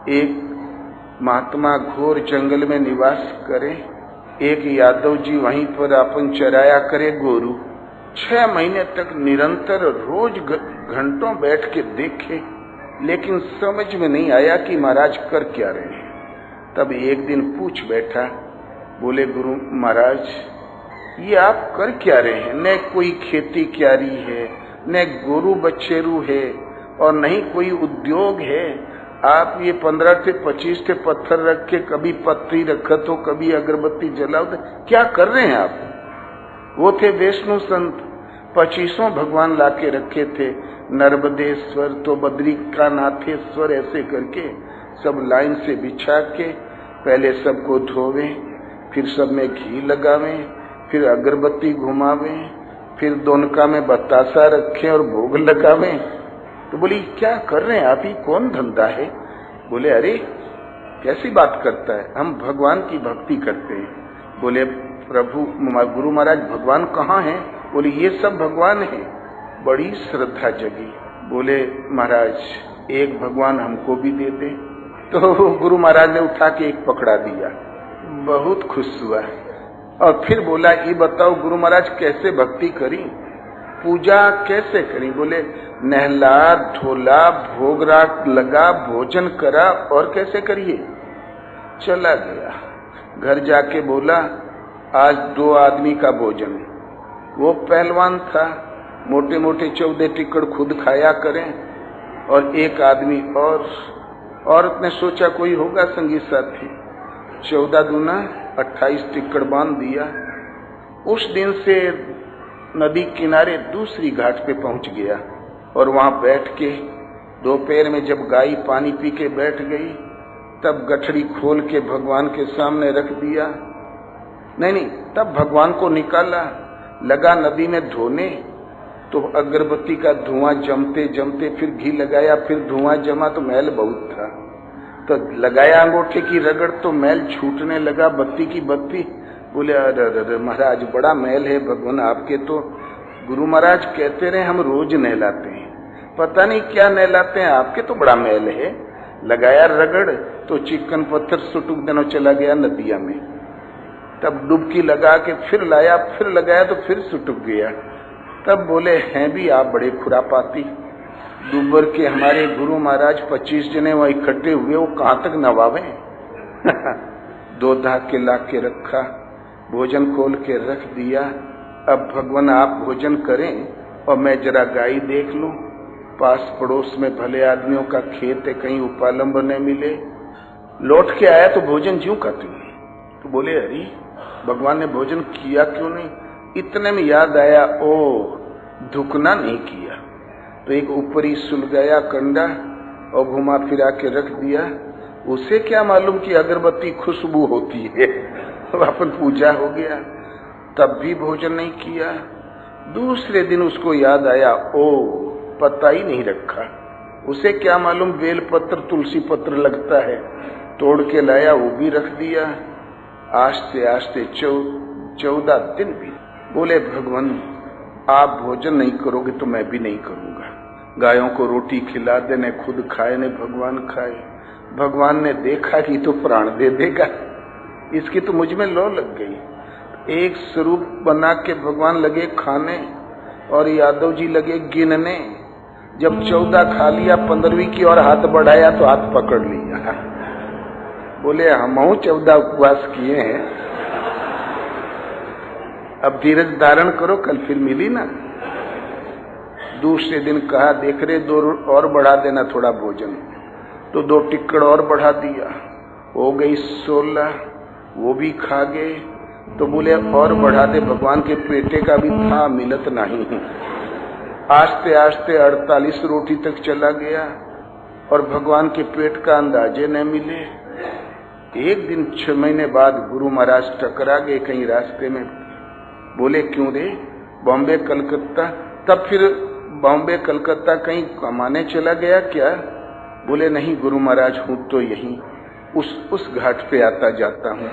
एक महात्मा घोर जंगल में निवास करे, एक यादव जी वहीं पर अपन चराया करे गोरू। 6 महीने तक निरंतर रोज घंटों बैठ के देखे, लेकिन समझ में नहीं आया कि महाराज कर क्या रहे हैं। तब एक दिन पूछ बैठा, बोले गुरु महाराज ये आप कर क्या रहे हैं? न कोई खेती क्यारी है, न गोरू बच्चेरू है, और नहीं कोई उद्योग है। आप ये 15 से 25 थे पत्थर रख के कभी पत्ती रखत हो, कभी अगरबत्ती जलाओ, क्या कर रहे हैं आप? वो थे वैष्णु संत, 25 भगवान लाके रखे थे, नर्मदेश्वर तो बद्रिका नाथेश्वर, ऐसे करके सब लाइन से बिछा के पहले सबको धोवे, फिर सब में घी लगावे, फिर अगरबत्ती घुमावे, फिर दोनका में बतासा रखें और भोग लगावे। तो बोली क्या कर रहे हैं आप, ही कौन धंधा है? बोले अरे कैसी बात करता है, हम भगवान की भक्ति करते हैं। बोले प्रभु गुरु महाराज भगवान कहाँ हैं? बोले ये सब भगवान है। बड़ी श्रद्धा जगी। बोले महाराज एक भगवान हमको भी दे दे। तो गुरु महाराज ने उठा के एक पकड़ा दिया, बहुत खुश हुआ और फिर बोला ये बताओ गुरु महाराज कैसे भक्ति करी, पूजा कैसे करी? बोले नहला धोला, भोग राग लगा, भोजन करा, और कैसे करिए? चला गया घर जाके बोला आज 2 आदमी का भोजन। वो पहलवान था, मोटे मोटे 14 टिक्कड़ खुद खाया करें, और एक आदमी और। औरत ने सोचा कोई होगा संगी साथी, 14 दूना 28 टिक्कड़ बांध दिया। उस दिन से नदी किनारे दूसरी घाट पे पहुंच गया और वहां बैठ के दोपहर में जब गाय पानी पी के बैठ गई, तब गठरी खोल के भगवान के सामने रख दिया। नहीं, तब भगवान को निकाला, लगा नदी में धोने, तो अगरबत्ती का धुआं जमते जमते फिर घी लगाया, फिर धुआं जमा तो मैल बहुत था, तो लगाया अंगूठे की रगड़ तो मैल छूटने लगा, बत्ती की बत्ती। बोले अरे महाराज बड़ा मैल है भगवान आपके तो। गुरु महाराज कहते रहे हम रोज नहलाते हैं, पता नहीं क्या नहलाते हैं, आपके तो बड़ा मैल है। लगाया रगड़ तो चिकन पत्थर सुटुक देना चला गया नदिया में। तब डुबकी लगा के फिर लाया, फिर लगाया तो फिर सुटुक गया। तब बोले हैं भी आप बड़े खुरापाती, दुबर के हमारे गुरु महाराज 25 जने वहां इकट्ठे हुए, वो कहां तक नवावे? 2 धाके ला के रखा, भोजन खोल के रख दिया। अब भगवान आप भोजन करें और मैं जरा गाय देख लूं, पास पड़ोस में भले आदमियों का खेत है, कहीं उपालंब न मिले। लौट के आया तो भोजन ज्यों करती। तो बोले अरे भगवान ने भोजन किया क्यों नहीं? इतने में याद आया ओ धुकना नहीं किया, तो एक ऊपरी सुलगाया कंडा और घुमा फिरा के रख दिया। उसे क्या मालूम कि अगरबत्ती खुशबू होती है, अपन पूजा हो गया। तब भी भोजन नहीं किया। दूसरे दिन उसको याद आया ओ पता ही नहीं रखा। उसे क्या मालूम बेल पत्र तुलसी पत्र लगता है, तोड़ के लाया, वो भी रख दिया। आस्ते आस्ते 14 दिन भी। बोले भगवान आप भोजन नहीं करोगे तो मैं भी नहीं करूंगा। गायों को रोटी खिला दे, न खुद खाए न भगवान खाए। भगवान ने देखा कि तो प्राण दे देगा, इसकी तो मुझ में लौ लग गई। एक स्वरूप बना के भगवान लगे खाने और यादव जी लगे गिनने। जब 14 खा लिया, 15वीं की और हाथ बढ़ाया तो हाथ पकड़ लिया। बोले हम 14 उपवास किए हैं, अब धीरज धारण करो, कल फिर मिली ना। दूसरे दिन कहा देख रहे 2 और बढ़ा देना थोड़ा भोजन, तो 2 टिक्कड़ और बढ़ा दिया, हो गई 16, वो भी खा गए। तो बोले और बढ़ा दे, भगवान के पेटे का भी था मिलत नहीं। आस्ते आस्ते 48 रोटी तक चला गया और भगवान के पेट का अंदाजे न मिले। एक दिन 6 महीने बाद गुरु महाराज टकरा गए कहीं रास्ते में। बोले क्यों रे? बॉम्बे कलकत्ता। तब फिर बॉम्बे कलकत्ता कहीं कमाने चला गया क्या? बोले नहीं गुरु महाराज हूं तो यहीं उस घाट पे आता जाता हूं।